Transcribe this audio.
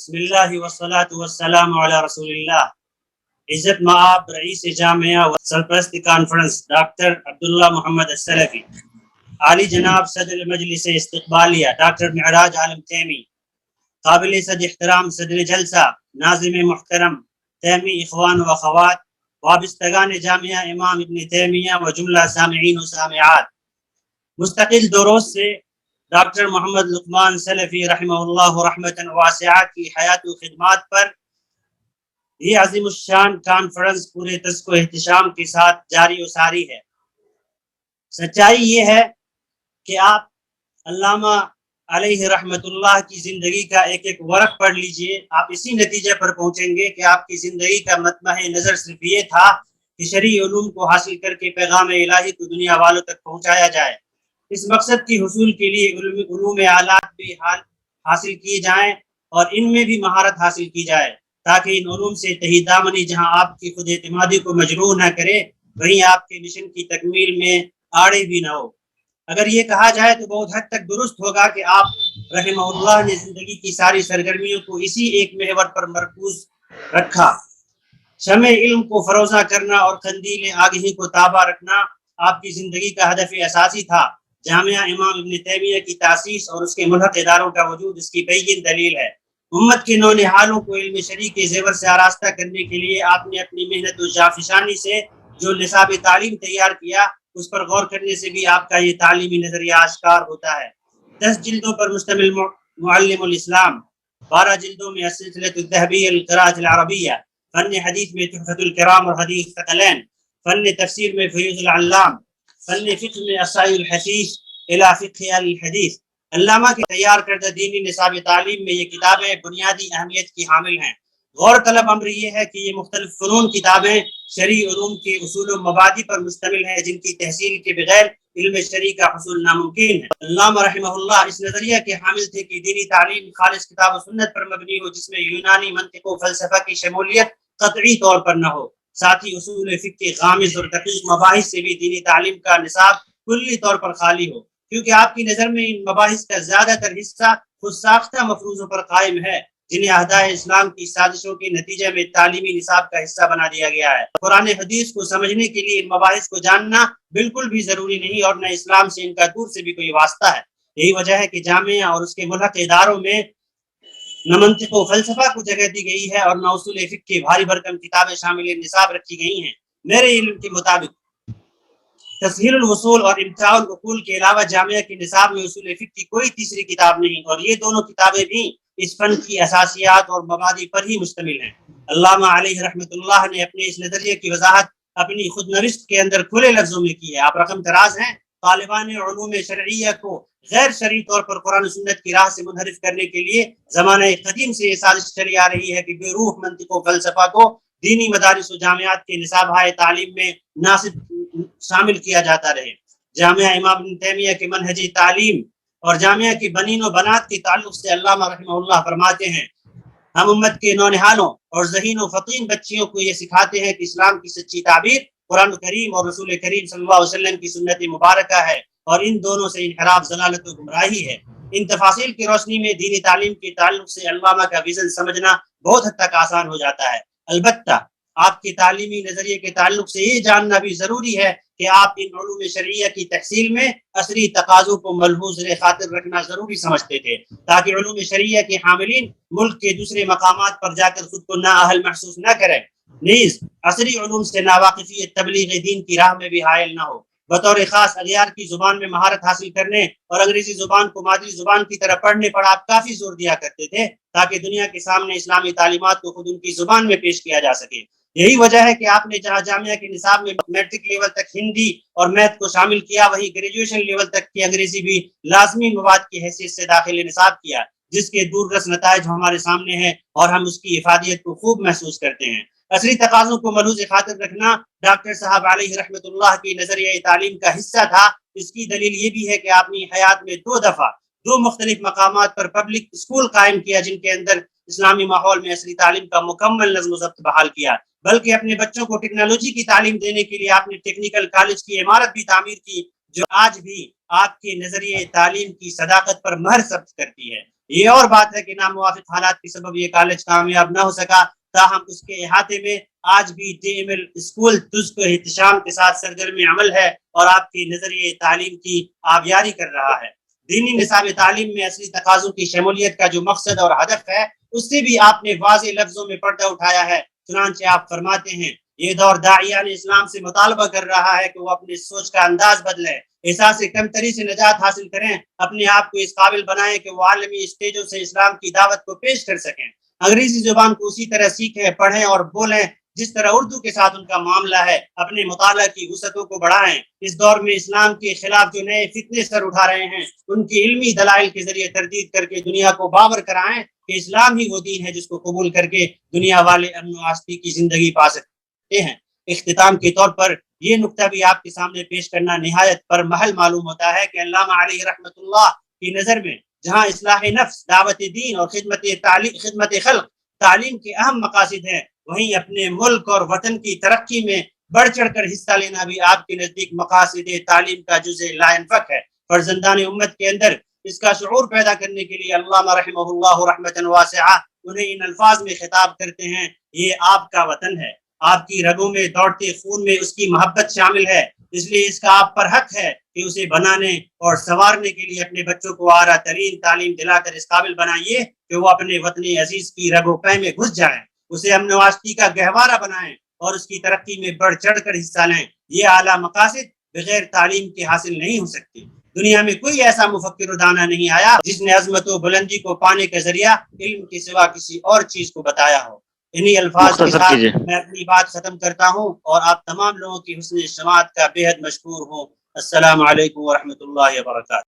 بسم اللہ والصلاة والسلام علی رسول اللہ۔ عزت مآب رئیس جامعہ و سرپرست کانفرنس ڈاکٹر عبداللہ محمد السلفی، عالی جناب صدر مجلس استقبالیہ ڈاکٹر معراج عالم تیمی، قابل صد احترام صدر جلسہ ناظم محترم تیمی اخوان و اخوات، وابستگان جامعہ امام ابن تیمیہ و جملہ سامعین و سامعات، مستقل دو روز سے ڈاکٹر محمد لقمان سلفی رحمہ اللہ رحمتاً واسعہ کی حیات و خدمات پر یہ عظیم الشان کانفرنس پورے تزک و احتشام کے ساتھ جاری و ساری ہے۔ سچائی یہ ہے کہ آپ علامہ علیہ رحمت اللہ کی زندگی کا ایک ایک ورق پڑھ لیجئے، آپ اسی نتیجے پر پہنچیں گے کہ آپ کی زندگی کا مطمع نظر صرف یہ تھا کہ شرعی علوم کو حاصل کر کے پیغام الہی کو دنیا والوں تک پہنچایا جائے۔ اس مقصد کی حصول کے لیے علوم آلات بھی حاصل کیے جائیں اور ان میں بھی مہارت حاصل کی جائے، تاکہ ان علوم سے تہی دامنی جہاں آپ کی خود اعتمادی کو مجروح نہ کرے، وہیں آپ کے مشن کی تکمیل میں آڑے بھی نہ ہو۔ اگر یہ کہا جائے تو بہت حد تک درست ہوگا کہ آپ رحمہ اللہ نے زندگی کی ساری سرگرمیوں کو اسی ایک محور پر مرکوز رکھا۔ شمع علم کو فروزہ کرنا اور قندیل آگہی کو تابہ رکھنا آپ کی زندگی کا ہدف اساسی تھا۔ جامعہ امام ابن تیمیہ کی تاسیس اور اس کے ملحق اداروں کا وجود اس کی بین دلیل ہے۔ امت کے نونہالوں کو علم شرعی کے زیور سے آراستہ کرنے کے لیے آپ نے اپنی محنت و جافشانی سے جو نصاب تعلیم تیار کیا، اس پر غور کرنے سے بھی آپ کا یہ تعلیمی نظریہ آشکار ہوتا ہے۔ 10 جلدوں پر مشتمل معلم الاسلام، 12 جلدوں میں السلسلۃ الذہبیہ للقراءۃ العربیہ، فن حدیث میں تحفۃ الکرام اور حدیث ثقلین، فن تفسیر میں فیوض العلام، فن فقہ میں الصحیح الحدیث الی فقہ الحدیث۔ علامہ کے تیار کردہ دینی نصاب تعلیم میں یہ کتابیں بنیادی اہمیت کی حامل ہیں۔ غور طلب امر یہ ہے کہ یہ مختلف فنون کتابیں شرعی علوم کے اصول و مبادی پر مشتمل ہیں، جن کی تحصیل کے بغیر علم شرعی کا حصول ناممکن ہے۔ علامہ رحمہ اللہ اس نظریہ کے حامل تھے کہ دینی تعلیم خالص کتاب و سنت پر مبنی ہو، جس میں یونانی منطق و فلسفہ کی شمولیت قطعی طور پر نہ ہو۔ ساتھ ہی اصول فقہ کے غامض اور دقیق مباحث سے بھی دینی تعلیم کا نصاب کلی طور پر خالی ہو، کیونکہ آپ کی نظر میں ان مباحث کا زیادہ تر حصہ خود ساختہ مفروضوں پر قائم ہے، جنہیں اعداء اسلام کی سازشوں کے نتیجے میں تعلیمی نصاب کا حصہ بنا دیا گیا ہے۔ قرآن حدیث کو سمجھنے کے لیے ان مباحث کو جاننا بالکل بھی ضروری نہیں، اور نہ اسلام سے ان کا دور سے بھی کوئی واسطہ ہے۔ یہی وجہ ہے کہ جامعہ اور اس کے ملحق اداروں میں نہ منطق و فلسفہ کو جگہ دی گئی ہے اور نہ اصول فقہ کی بھاری بھرکم کتابیں شامل نصاب رکھی گئی ہیں۔ میرے علم کے مطابق تسہیل الوصول اور امتاع العقول کے علاوہ جامعہ کے نصاب میں اصول فقہ کی کوئی تیسری کتاب نہیں، اور یہ دونوں کتابیں بھی اس فن کی اساسیات اور مبادی پر ہی مشتمل ہیں۔ علامہ علیہ رحمت اللہ نے اپنے اس نظریے کی وضاحت اپنی خود نوشت کے اندر کھلے لفظوں میں کی ہے۔ آپ رقم دراز ہیں۔ طالبان علوم شرعیہ کو غیر شرعی طور پر قرآن و سنت کی راہ سے منحرف کرنے کے لیے زمانہ قدیم سے یہ سازش چلی آ رہی ہے کہ بے روح منطق و فلسفہ کو دینی مدارس و جامعات کے نصابہ تعلیم میں ناصب شامل کیا جاتا رہے۔ جامعہ امام ابن تیمیہ کے منہج تعلیم اور جامعہ کی بنین و بنات کے تعلق سے علامہ رحمہ اللہ فرماتے ہیں، ہم امت کے نونہالوں اور ذہین و فطین بچیوں کو یہ سکھاتے ہیں کہ اسلام کی سچی تعبیر قرآن کریم اور رسول کریم صلی اللہ علیہ وسلم کی سنت مبارکہ ہے، اور ان دونوں سے انحراف ضلالت و گمراہی ہے۔ ان تفاصیل کی روشنی میں دینی تعلیم کے تعلق سے علامہ کا ویژن سمجھنا بہت حد تک آسان ہو جاتا ہے۔ البتہ آپ کے تعلیمی نظریے کے تعلق سے یہ جاننا بھی ضروری ہے کہ آپ ان علوم شرعیہ کی تحصیل میں عصری تقاضوں کو ملحوظ خاطر رکھنا ضروری سمجھتے تھے، تاکہ علوم شرعیہ کے حاملین ملک کے دوسرے مقامات پر جا کر خود کو نااہل محسوس نہ کریں، نیز عصری علوم سے ناواقفیت تبلیغ دین کی راہ میں بھی حائل نہ ہو۔ بطور خاص اغیار کی زبان میں مہارت حاصل کرنے اور انگریزی زبان کو مادری زبان کی طرح پڑھنے پر آپ کافی زور دیا کرتے تھے، تاکہ دنیا کے سامنے اسلامی تعلیمات کو خود ان کی زبان میں پیش کیا جا سکے۔ یہی وجہ ہے کہ آپ نے جہاں جامعہ کے نصاب میں میٹرک لیول تک ہندی اور میتھ کو شامل کیا، وہی گریجویشن لیول تک کی انگریزی بھی لازمی مواد کی حیثیت سے داخل نصاب کیا، جس کے دور رس نتائج ہمارے سامنے ہیں اور ہم اس کی افادیت کو خوب محسوس کرتے ہیں۔ عصری تقاضوں کو ملحوظ خاطر رکھنا ڈاکٹر صاحب علیہ رحمت اللہ کی نظریہ تعلیم کا حصہ تھا۔ اس کی دلیل یہ بھی ہے کہ آپ نے حیات میں 2 دفعہ 2 مختلف مقامات پر پبلک اسکول قائم کیا، جن کے اندر اسلامی ماحول میں عصری تعلیم کا مکمل نظم و ضبط بحال کیا، بلکہ اپنے بچوں کو ٹیکنالوجی کی تعلیم دینے کے لیے آپ نے ٹیکنیکل کالج کی عمارت بھی تعمیر کی، جو آج بھی آپ کے نظریہ تعلیم کی صداقت پر مہر ثبت کرتی ہے۔ یہ اور بات ہے کہ ناموافق حالات کے سبب یہ کالج کامیاب نہ ہو سکا، تاہم اس کے احاطے میں آج بھی ڈی ایم ایل اسکول تجھ کو احتشام کے ساتھ سرگرم عمل ہے اور آپ کے نظریے تعلیم کی آبیاری کر رہا ہے۔ دینی نصاب تعلیم میں اصلی تقاضوں کی شمولیت کا جو مقصد اور ہدف ہے، اس سے بھی آپ نے واضح لفظوں میں پردہ اٹھایا ہے۔ چنانچہ آپ فرماتے ہیں، یہ دور داعیان اسلام سے مطالبہ کر رہا ہے کہ وہ اپنی سوچ کا انداز بدلیں، احساس کمتری سے نجات حاصل کریں، اپنے آپ کو اس قابل بنائیں کہ وہ عالمی اسٹیجوں سے اسلام کی دعوت کو پیش کر سکیں۔ انگریزی زبان کو اسی طرح سیکھیں، پڑھیں اور بولیں جس طرح اردو کے ساتھ ان کا معاملہ ہے۔ اپنے مطالعہ کی وسعتوں کو بڑھائیں۔ اس دور میں اسلام کے خلاف جو نئے فتنے سر اٹھا رہے ہیں، ان کی علمی دلائل کے ذریعے تردید کر کے دنیا کو باور کرائیں کہ اسلام ہی وہ دین ہے جس کو قبول کر کے دنیا والے امن و آسودگی کی زندگی پا سکتے ہیں۔ اختتام کے طور پر یہ نقطہ بھی آپ کے سامنے پیش کرنا نہایت پر محل معلوم ہوتا ہے کہ علامہ علیہ رحمۃ اللہ کی نظر میں جہاں اصلاح نفس، دعوت دین اور خدمت خلق تعلیم کے اہم مقاصد ہیں، وہیں اپنے ملک اور وطن کی ترقی میں بڑھ چڑھ کر حصہ لینا بھی آپ کے نزدیک مقاصد تعلیم کا جزء لا انفک ہے۔ فرزندان امت کے اندر اس کا شعور پیدا کرنے کے لیے علامہ رحمہ اللہ رحمۃ واسعہ انہیں ان الفاظ میں خطاب کرتے ہیں، یہ آپ کا وطن ہے، آپ کی رگوں میں دوڑتے خون میں اس کی محبت شامل ہے، اس لیے اس کا آپ پر حق ہے کہ اسے بنانے اور سنوارنے کے لیے اپنے بچوں کو اعلیٰ ترین تعلیم دلا کر اس قابل بنائیے کہ وہ اپنے وطن عزیز کی رگ و پے میں گھس جائیں، اسے امن و آشتی کا گہوارہ بنائیں اور اس کی ترقی میں بڑھ چڑھ کر حصہ لیں۔ یہ اعلیٰ مقاصد بغیر تعلیم کے حاصل نہیں ہو سکتی۔ دنیا میں کوئی ایسا مفکر و دانا نہیں آیا جس نے عظمت و بلندی کو پانے کا ذریعہ علم کے سوا کسی اور چیز کو بتایا ہو۔ انہی الفاظ کے ساتھ میں اپنی بات ختم کرتا ہوں اور آپ تمام لوگوں کی حسن سماعت کا بے حد مشکور ہوں۔ السلام علیکم ورحمۃ اللہ وبرکاتہ۔